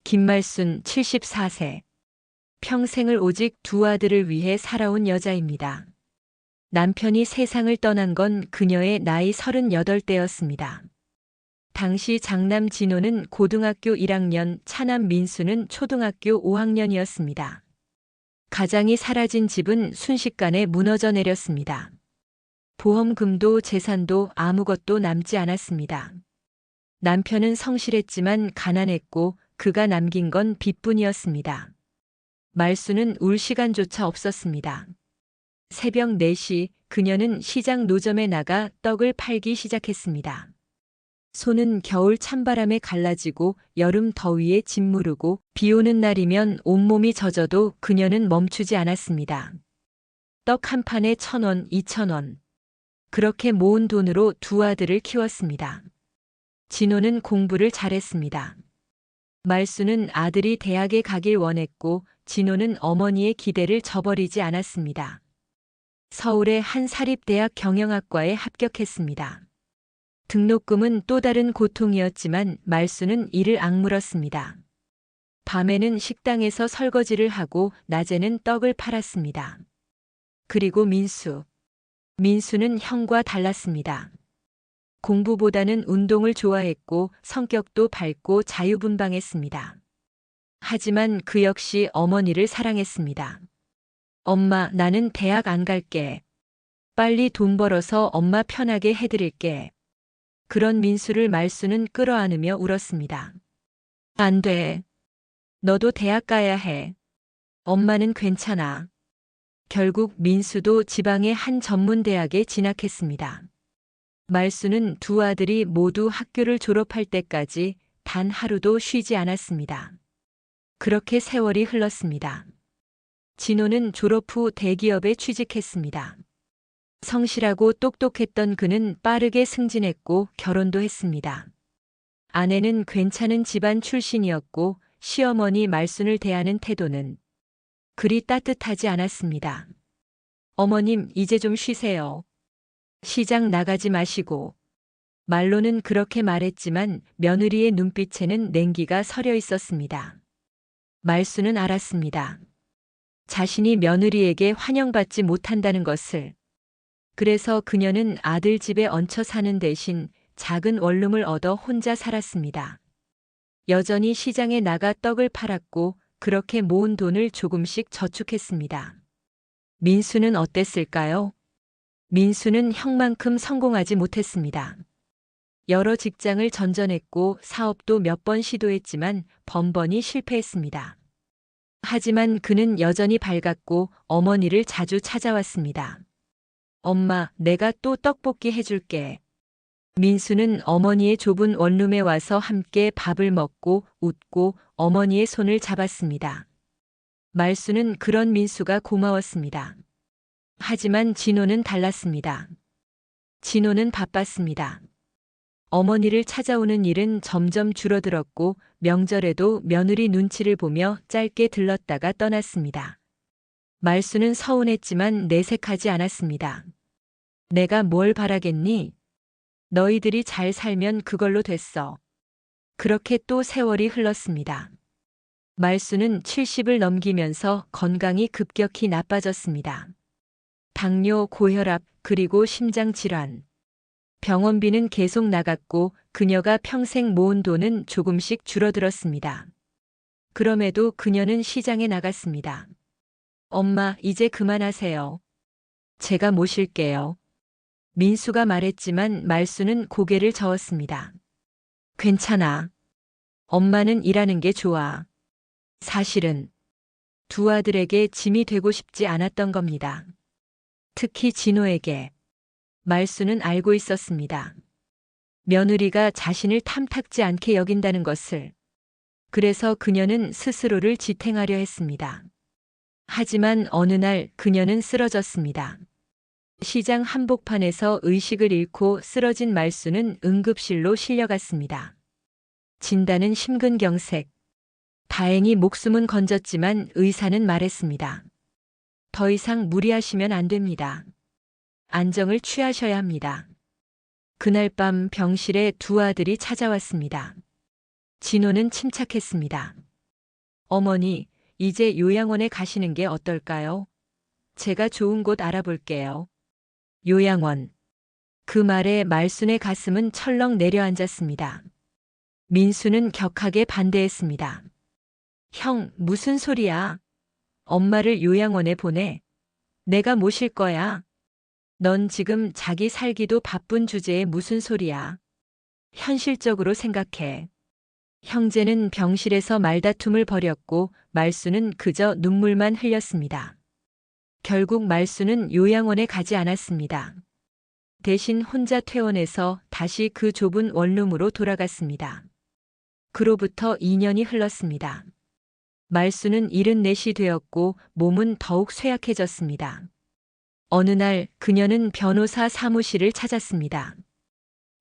김말순 74세. 평생을 오직 두 아들을 위해 살아온 여자입니다. 남편이 세상을 떠난 건 그녀의 나이 38대였습니다. 당시 장남 진호는 고등학교 1학년, 차남 민수는 초등학교 5학년이었습니다. 가장이 사라진 집은 순식간에 무너져 내렸습니다. 보험금도 재산도 아무것도 남지 않았습니다. 남편은 성실했지만 가난했고 그가 남긴 건 빚뿐이었습니다. 말수는 울 시간조차 없었습니다. 새벽 4시 그녀는 시장 노점에 나가 떡을 팔기 시작했습니다. 손은 겨울 찬바람에 갈라지고 여름 더위에 짓무르고 비 오는 날이면 온몸이 젖어도 그녀는 멈추지 않았습니다. 떡 한 판에 1,000원, 2,000원. 그렇게 모은 돈으로 두 아들을 키웠습니다. 진호는 공부를 잘했습니다. 말수는 아들이 대학에 가길 원했고 진호는 어머니의 기대를 저버리지 않았습니다. 서울의 한 사립대학 경영학과에 합격했습니다. 등록금은 또 다른 고통이었지만 말수는 이를 악물었습니다. 밤에는 식당에서 설거지를 하고 낮에는 떡을 팔았습니다. 그리고 민수는 형과 달랐습니다. 공부보다는 운동을 좋아했고 성격도 밝고 자유분방했습니다. 하지만 그 역시 어머니를 사랑했습니다. 엄마, 나는 대학 안 갈게. 빨리 돈 벌어서 엄마 편하게 해드릴게. 그런 민수를 말수는 끌어안으며 울었습니다. 안 돼. 너도 대학 가야 해. 엄마는 괜찮아. 결국 민수도 지방의 한 전문대학에 진학했습니다. 말수는 두 아들이 모두 학교를 졸업할 때까지 단 하루도 쉬지 않았습니다. 그렇게 세월이 흘렀습니다. 진호는 졸업 후 대기업에 취직했습니다. 성실하고 똑똑했던 그는 빠르게 승진했고 결혼도 했습니다. 아내는 괜찮은 집안 출신이었고 시어머니 말순을 대하는 태도는 그리 따뜻하지 않았습니다. 어머님, 이제 좀 쉬세요. 시장 나가지 마시고. 말로는 그렇게 말했지만 며느리의 눈빛에는 냉기가 서려 있었습니다. 말수는 알았습니다. 자신이 며느리에게 환영받지 못한다는 것을. 그래서 그녀는 아들 집에 얹혀 사는 대신 작은 원룸을 얻어 혼자 살았습니다. 여전히 시장에 나가 떡을 팔았고 그렇게 모은 돈을 조금씩 저축했습니다. 민수는 어땠을까요? 민수는 형만큼 성공하지 못했습니다. 여러 직장을 전전했고 사업도 몇 번 시도했지만 번번이 실패했습니다. 하지만 그는 여전히 밝았고 어머니를 자주 찾아왔습니다. 엄마, 내가 또 떡볶이 해줄게. 민수는 어머니의 좁은 원룸에 와서 함께 밥을 먹고 웃고 어머니의 손을 잡았습니다. 말수는 그런 민수가 고마웠습니다. 하지만 진호는 달랐습니다. 진호는 바빴습니다. 어머니를 찾아오는 일은 점점 줄어들었고 명절에도 며느리 눈치를 보며 짧게 들렀다가 떠났습니다. 말수는 서운했지만 내색하지 않았습니다. 내가 뭘 바라겠니? 너희들이 잘 살면 그걸로 됐어. 그렇게 또 세월이 흘렀습니다. 말수는 70을 넘기면서 건강이 급격히 나빠졌습니다. 당뇨, 고혈압, 그리고 심장질환. 병원비는 계속 나갔고 그녀가 평생 모은 돈은 조금씩 줄어들었습니다. 그럼에도 그녀는 시장에 나갔습니다. 엄마, 이제 그만하세요. 제가 모실게요. 민수가 말했지만 말수는 고개를 저었습니다. 괜찮아. 엄마는 일하는 게 좋아. 사실은 두 아들에게 짐이 되고 싶지 않았던 겁니다. 특히 진호에게. 말수는 알고 있었습니다. 며느리가 자신을 탐탁지 않게 여긴다는 것을. 그래서 그녀는 스스로를 지탱하려 했습니다. 하지만 어느 날 그녀는 쓰러졌습니다. 시장 한복판에서 의식을 잃고 쓰러진 말수는 응급실로 실려갔습니다. 진단은 심근경색. 다행히 목숨은 건졌지만 의사는 말했습니다. 더 이상 무리하시면 안 됩니다. 안정을 취하셔야 합니다. 그날 밤 병실에 두 아들이 찾아왔습니다. 진호는 침착했습니다. 어머니, 이제 요양원에 가시는 게 어떨까요? 제가 좋은 곳 알아볼게요. 요양원. 그 말에 말순의 가슴은 철렁 내려앉았습니다. 민수는 격하게 반대했습니다. 형, 무슨 소리야? 엄마를 요양원에 보내. 내가 모실 거야. 넌 지금 자기 살기도 바쁜 주제에 무슨 소리야? 현실적으로 생각해. 형제는 병실에서 말다툼을 벌였고 말수는 그저 눈물만 흘렸습니다. 결국 말수는 요양원에 가지 않았습니다. 대신 혼자 퇴원해서 다시 그 좁은 원룸으로 돌아갔습니다. 그로부터 2년이 흘렀습니다. 말수는 74이 되었고 몸은 더욱 쇠약해졌습니다. 어느 날 그녀는 변호사 사무실을 찾았습니다.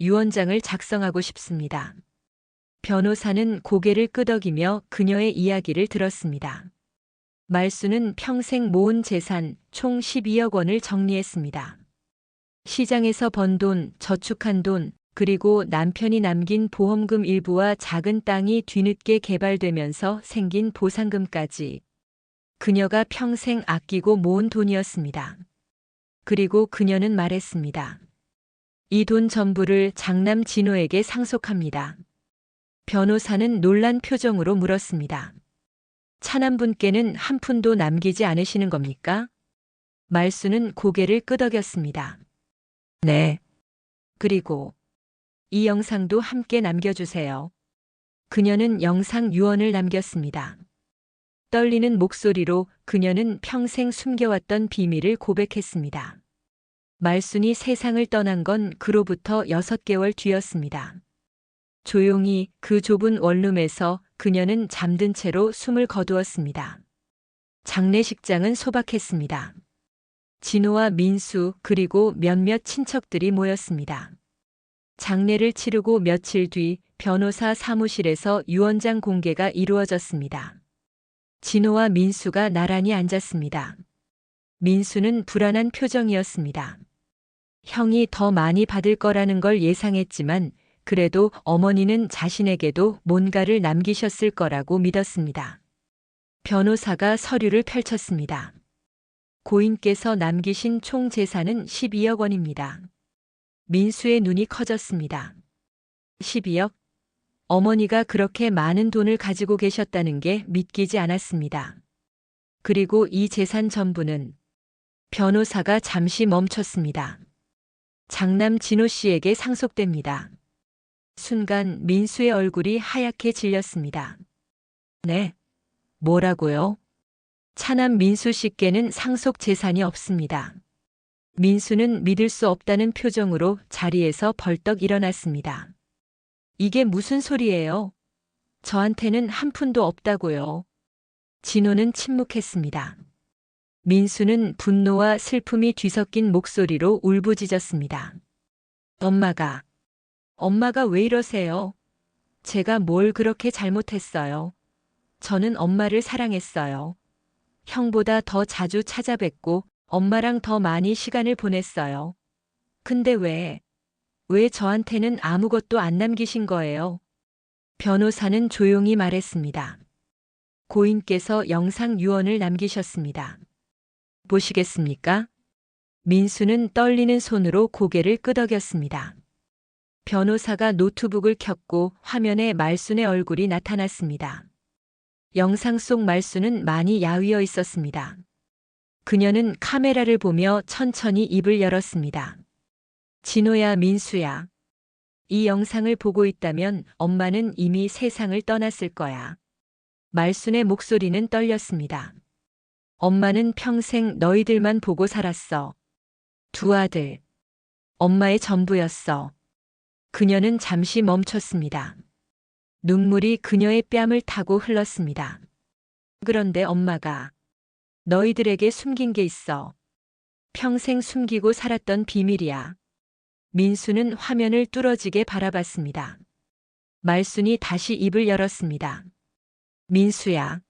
유언장을 작성하고 싶습니다. 변호사는 고개를 끄덕이며 그녀의 이야기를 들었습니다. 말수는 평생 모은 재산 총 12억 원을 정리했습니다. 시장에서 번 돈, 저축한 돈, 그리고 남편이 남긴 보험금 일부와 작은 땅이 뒤늦게 개발되면서 생긴 보상금까지. 그녀가 평생 아끼고 모은 돈이었습니다. 그리고 그녀는 말했습니다. 이 돈 전부를 장남 진호에게 상속합니다. 변호사는 놀란 표정으로 물었습니다. 차남분께는 한 푼도 남기지 않으시는 겁니까? 말수는 고개를 끄덕였습니다. 네. 그리고 이 영상도 함께 남겨주세요. 그녀는 영상 유언을 남겼습니다. 떨리는 목소리로 그녀는 평생 숨겨왔던 비밀을 고백했습니다. 말순이 세상을 떠난 건 그로부터 6개월 뒤였습니다. 조용히 그 좁은 원룸에서 그녀는 잠든 채로 숨을 거두었습니다. 장례식장은 소박했습니다. 진호와 민수 그리고 몇몇 친척들이 모였습니다. 장례를 치르고 며칠 뒤 변호사 사무실에서 유언장 공개가 이루어졌습니다. 진호와 민수가 나란히 앉았습니다. 민수는 불안한 표정이었습니다. 형이 더 많이 받을 거라는 걸 예상했지만 그래도 어머니는 자신에게도 뭔가를 남기셨을 거라고 믿었습니다. 변호사가 서류를 펼쳤습니다. 고인께서 남기신 총 재산은 12억 원입니다. 민수의 눈이 커졌습니다. 12억? 어머니가 그렇게 많은 돈을 가지고 계셨다는 게 믿기지 않았습니다. 그리고 이 재산 전부는 변호사가 잠시 멈췄습니다. 장남 진호 씨에게 상속됩니다. 순간 민수의 얼굴이 하얗게 질렸습니다. 네. 뭐라고요? 차남 민수 씨께는 상속 재산이 없습니다. 민수는 믿을 수 없다는 표정으로 자리에서 벌떡 일어났습니다. 이게 무슨 소리예요? 저한테는 한 푼도 없다고요. 진호는 침묵했습니다. 민수는 분노와 슬픔이 뒤섞인 목소리로 울부짖었습니다. 엄마가 왜 이러세요? 제가 뭘 그렇게 잘못했어요? 저는 엄마를 사랑했어요. 형보다 더 자주 찾아뵙고 엄마랑 더 많이 시간을 보냈어요. 근데 왜 저한테는 아무것도 안 남기신 거예요? 변호사는 조용히 말했습니다. 고인께서 영상 유언을 남기셨습니다. 보시겠습니까? 민수는 떨리는 손으로 고개를 끄덕였습니다. 변호사가 노트북을 켰고 화면에 말순의 얼굴이 나타났습니다. 영상 속 말순은 많이 야위어 있었습니다. 그녀는 카메라를 보며 천천히 입을 열었습니다. 진호야, 민수야. 이 영상을 보고 있다면 엄마는 이미 세상을 떠났을 거야. 말순의 목소리는 떨렸습니다. 엄마는 평생 너희들만 보고 살았어. 두 아들. 엄마의 전부였어. 그녀는 잠시 멈췄습니다. 눈물이 그녀의 뺨을 타고 흘렀습니다. 그런데 엄마가 너희들에게 숨긴 게 있어. 평생 숨기고 살았던 비밀이야. 민수는 화면을 뚫어지게 바라봤습니다. 말순이 다시 입을 열었습니다. 민수야.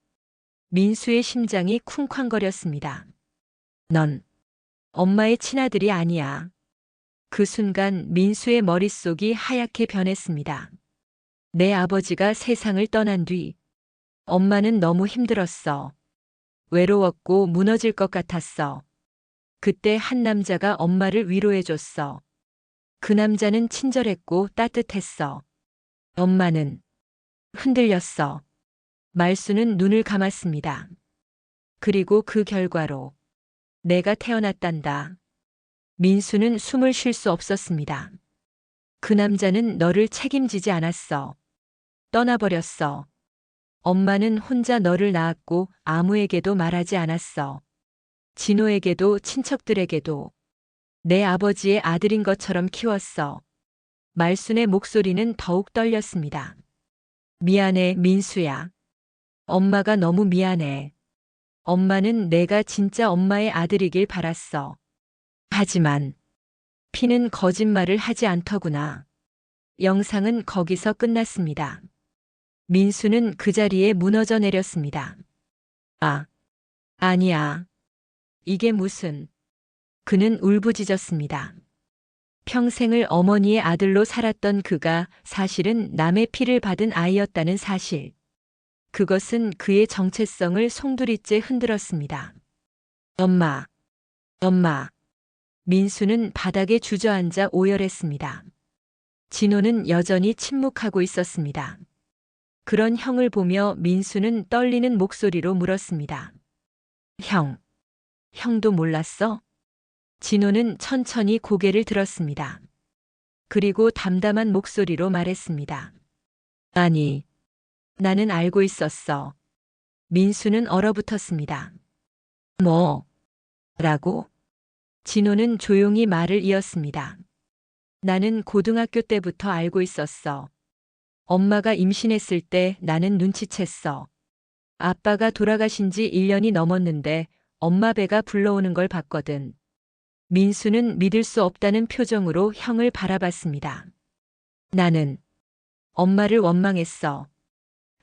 민수의 심장이 쿵쾅거렸습니다. 넌 엄마의 친아들이 아니야. 그 순간 민수의 머릿속이 하얗게 변했습니다. 내 아버지가 세상을 떠난 뒤 엄마는 너무 힘들었어. 외로웠고 무너질 것 같았어. 그때 한 남자가 엄마를 위로해줬어. 그 남자는 친절했고 따뜻했어. 엄마는 흔들렸어. 말수는 눈을 감았습니다. 그리고 그 결과로 내가 태어났단다. 민수는 숨을 쉴 수 없었습니다. 그 남자는 너를 책임지지 않았어. 떠나버렸어. 엄마는 혼자 너를 낳았고 아무에게도 말하지 않았어. 진호에게도 친척들에게도 내 아버지의 아들인 것처럼 키웠어. 말순의 목소리는 더욱 떨렸습니다. 미안해, 민수야. 엄마가 너무 미안해. 엄마는 내가 진짜 엄마의 아들이길 바랐어. 하지만 피는 거짓말을 하지 않더구나. 영상은 거기서 끝났습니다. 민수는 그 자리에 무너져 내렸습니다. 아, 아니야. 이게 무슨. 그는 울부짖었습니다. 평생을 어머니의 아들로 살았던 그가 사실은 남의 피를 받은 아이였다는 사실. 그것은 그의 정체성을 송두리째 흔들었습니다. 엄마, 엄마. 민수는 바닥에 주저앉아 오열했습니다. 진호는 여전히 침묵하고 있었습니다. 그런 형을 보며 민수는 떨리는 목소리로 물었습니다. 형, 형도 몰랐어? 진호는 천천히 고개를 들었습니다. 그리고 담담한 목소리로 말했습니다. 아니, 나는 알고 있었어. 민수는 얼어붙었습니다. 뭐? 라고? 진호는 조용히 말을 이었습니다. 나는 고등학교 때부터 알고 있었어. 엄마가 임신했을 때 나는 눈치챘어. 아빠가 돌아가신 지 1년이 넘었는데 엄마 배가 불러오는 걸 봤거든. 민수는 믿을 수 없다는 표정으로 형을 바라봤습니다. 나는 엄마를 원망했어.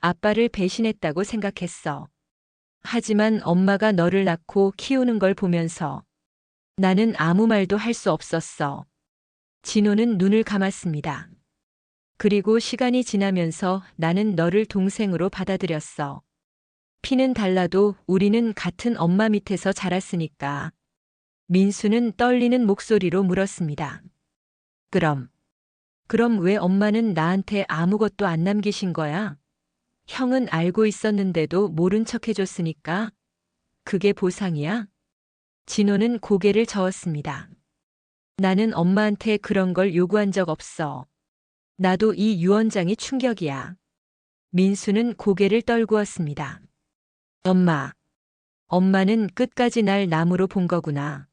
아빠를 배신했다고 생각했어. 하지만 엄마가 너를 낳고 키우는 걸 보면서 나는 아무 말도 할 수 없었어. 진호는 눈을 감았습니다. 그리고 시간이 지나면서 나는 너를 동생으로 받아들였어. 피는 달라도 우리는 같은 엄마 밑에서 자랐으니까. 민수는 떨리는 목소리로 물었습니다. 그럼 왜 엄마는 나한테 아무것도 안 남기신 거야? 형은 알고 있었는데도 모른 척 해줬으니까? 그게 보상이야? 진호는 고개를 저었습니다. 나는 엄마한테 그런 걸 요구한 적 없어. 나도 이 유언장이 충격이야. 민수는 고개를 떨구었습니다. 엄마는 끝까지 날 남으로 본 거구나.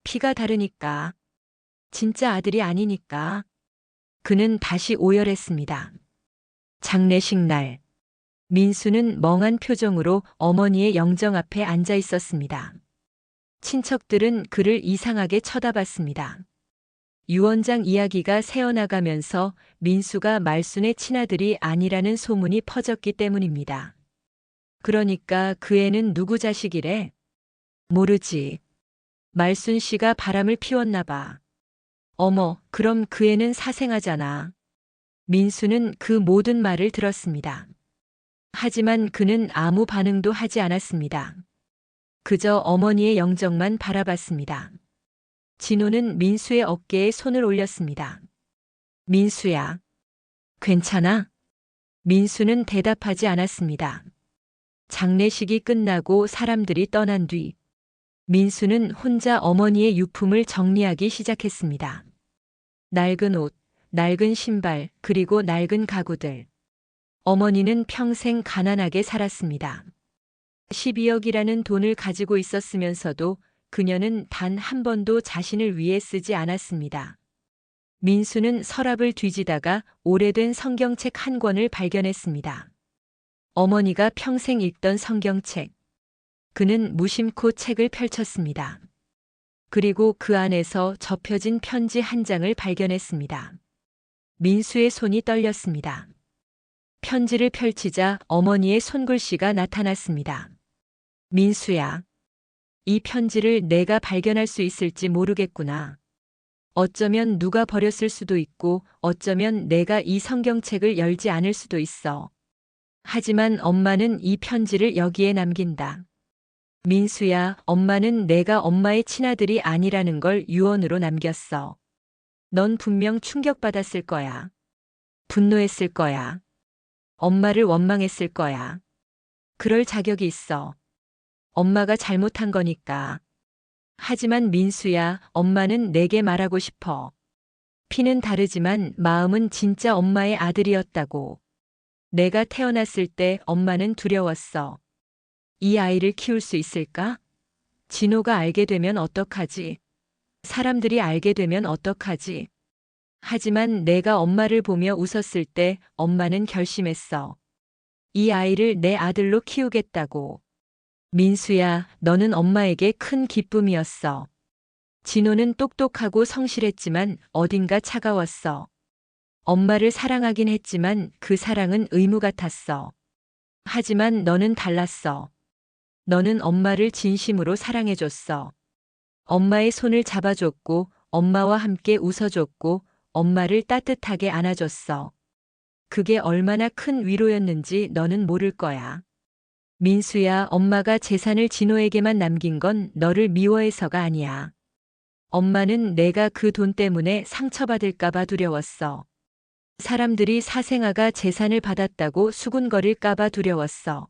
피가 다르니까. 진짜 아들이 아니니까. 그는 다시 오열했습니다. 장례식 날. 민수는 멍한 표정으로 어머니의 영정 앞에 앉아 있었습니다. 친척들은 그를 이상하게 쳐다봤습니다. 유언장 이야기가 새어나가면서 민수가 말순의 친아들이 아니라는 소문이 퍼졌기 때문입니다. 그러니까 그 애는 누구 자식이래? 모르지. 말순 씨가 바람을 피웠나 봐. 어머, 그럼 그 애는 사생아잖아. 민수는 그 모든 말을 들었습니다. 하지만 그는 아무 반응도 하지 않았습니다. 그저 어머니의 영정만 바라봤습니다. 진호는 민수의 어깨에 손을 올렸습니다. 민수야, 괜찮아? 민수는 대답하지 않았습니다. 장례식이 끝나고 사람들이 떠난 뒤 민수는 혼자 어머니의 유품을 정리하기 시작했습니다. 낡은 옷, 낡은 신발, 그리고 낡은 가구들. 어머니는 평생 가난하게 살았습니다. 12억이라는 돈을 가지고 있었으면서도 그녀는 단 한 번도 자신을 위해 쓰지 않았습니다. 민수는 서랍을 뒤지다가 오래된 성경책 한 권을 발견했습니다. 어머니가 평생 읽던 성경책. 그는 무심코 책을 펼쳤습니다. 그리고 그 안에서 접혀진 편지 한 장을 발견했습니다. 민수의 손이 떨렸습니다. 편지를 펼치자 어머니의 손글씨가 나타났습니다. 민수야, 이 편지를 내가 발견할 수 있을지 모르겠구나. 어쩌면 누가 버렸을 수도 있고 어쩌면 내가 이 성경책을 열지 않을 수도 있어. 하지만 엄마는 이 편지를 여기에 남긴다. 민수야, 엄마는 내가 엄마의 친아들이 아니라는 걸 유언으로 남겼어. 넌 분명 충격받았을 거야. 분노했을 거야. 엄마를 원망했을 거야. 그럴 자격이 있어. 엄마가 잘못한 거니까. 하지만 민수야, 엄마는 내게 말하고 싶어. 피는 다르지만 마음은 진짜 엄마의 아들이었다고. 내가 태어났을 때 엄마는 두려웠어. 이 아이를 키울 수 있을까? 진호가 알게 되면 어떡하지? 사람들이 알게 되면 어떡하지? 하지만 내가 엄마를 보며 웃었을 때 엄마는 결심했어. 이 아이를 내 아들로 키우겠다고. 민수야, 너는 엄마에게 큰 기쁨이었어. 진호는 똑똑하고 성실했지만 어딘가 차가웠어. 엄마를 사랑하긴 했지만 그 사랑은 의무 같았어. 하지만 너는 달랐어. 너는 엄마를 진심으로 사랑해줬어. 엄마의 손을 잡아줬고, 엄마와 함께 웃어줬고, 엄마를 따뜻하게 안아줬어. 그게 얼마나 큰 위로였는지 너는 모를 거야. 민수야, 엄마가 재산을 진호에게만 남긴 건 너를 미워해서가 아니야. 엄마는 내가 그 돈 때문에 상처받을까봐 두려웠어. 사람들이 사생아가 재산을 받았다고 수군거릴까봐 두려웠어.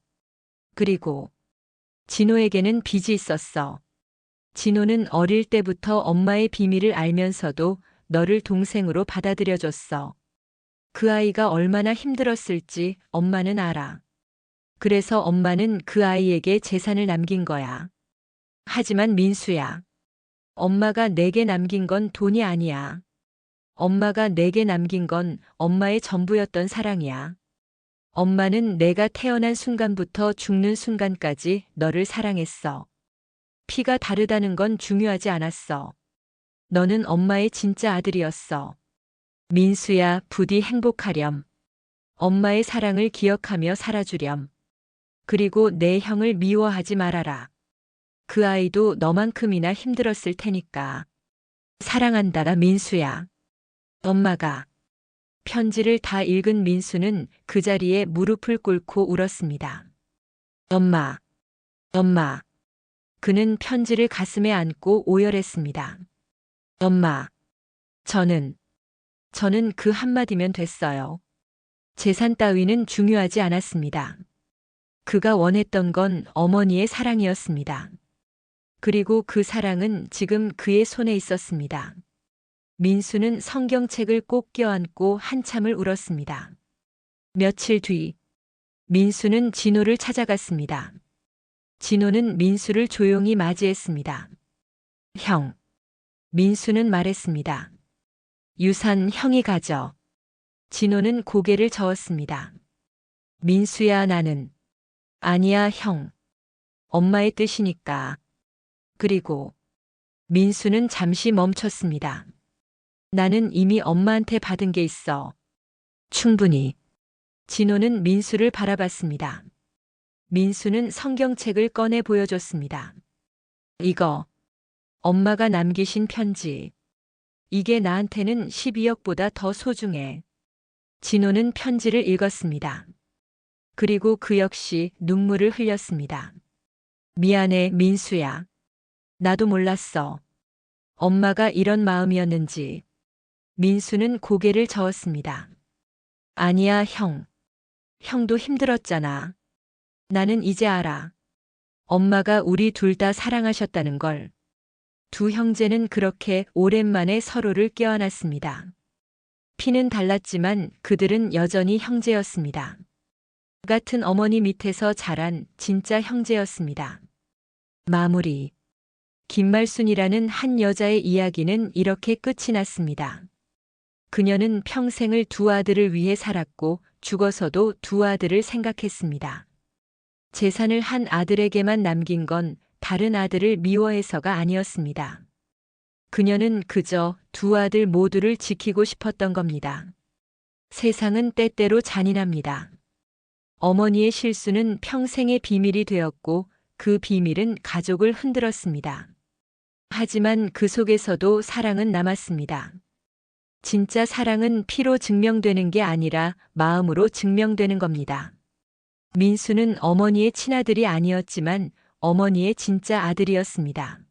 그리고 진호에게는 빚이 있었어. 진호는 어릴 때부터 엄마의 비밀을 알면서도 너를 동생으로 받아들여줬어. 그 아이가 얼마나 힘들었을지 엄마는 알아. 그래서 엄마는 그 아이에게 재산을 남긴 거야. 하지만 민수야, 엄마가 내게 남긴 건 돈이 아니야. 엄마가 내게 남긴 건 엄마의 전부였던 사랑이야. 엄마는 내가 태어난 순간부터 죽는 순간까지 너를 사랑했어. 피가 다르다는 건 중요하지 않았어. 너는 엄마의 진짜 아들이었어. 민수야, 부디 행복하렴. 엄마의 사랑을 기억하며 살아주렴. 그리고 내 형을 미워하지 말아라. 그 아이도 너만큼이나 힘들었을 테니까. 사랑한다, 민수야. 엄마가 편지를 다 읽은 민수는 그 자리에 무릎을 꿇고 울었습니다. 엄마, 엄마. 그는 편지를 가슴에 안고 오열했습니다. 엄마, 저는 그 한마디면 됐어요. 재산 따위는 중요하지 않았습니다. 그가 원했던 건 어머니의 사랑이었습니다. 그리고 그 사랑은 지금 그의 손에 있었습니다. 민수는 성경책을 꼭 껴안고 한참을 울었습니다. 며칠 뒤, 민수는 진호를 찾아갔습니다. 진호는 민수를 조용히 맞이했습니다. 형. 민수는 말했습니다. 유산 형이 가져. 진호는 고개를 저었습니다. 민수야, 나는. 아니야, 형. 엄마의 뜻이니까. 그리고 민수는 잠시 멈췄습니다. 나는 이미 엄마한테 받은 게 있어. 충분히. 진호는 민수를 바라봤습니다. 민수는 성경책을 꺼내 보여줬습니다. 이거, 엄마가 남기신 편지. 이게 나한테는 12억보다 더 소중해. 진호는 편지를 읽었습니다. 그리고 그 역시 눈물을 흘렸습니다. 미안해, 민수야. 나도 몰랐어. 엄마가 이런 마음이었는지. 민수는 고개를 저었습니다. 아니야, 형. 형도 힘들었잖아. 나는 이제 알아. 엄마가 우리 둘 다 사랑하셨다는 걸. 두 형제는 그렇게 오랜만에 서로를 껴안았습니다. 피는 달랐지만 그들은 여전히 형제였습니다. 같은 어머니 밑에서 자란 진짜 형제였습니다. 마무리. 김말순이라는 한 여자의 이야기는 이렇게 끝이 났습니다. 그녀는 평생을 두 아들을 위해 살았고 죽어서도 두 아들을 생각했습니다. 재산을 한 아들에게만 남긴 건 다른 아들을 미워해서가 아니었습니다. 그녀는 그저 두 아들 모두를 지키고 싶었던 겁니다. 세상은 때때로 잔인합니다. 어머니의 실수는 평생의 비밀이 되었고 그 비밀은 가족을 흔들었습니다. 하지만 그 속에서도 사랑은 남았습니다. 진짜 사랑은 피로 증명되는 게 아니라 마음으로 증명되는 겁니다. 민수는 어머니의 친아들이 아니었지만 어머니의 진짜 아들이었습니다.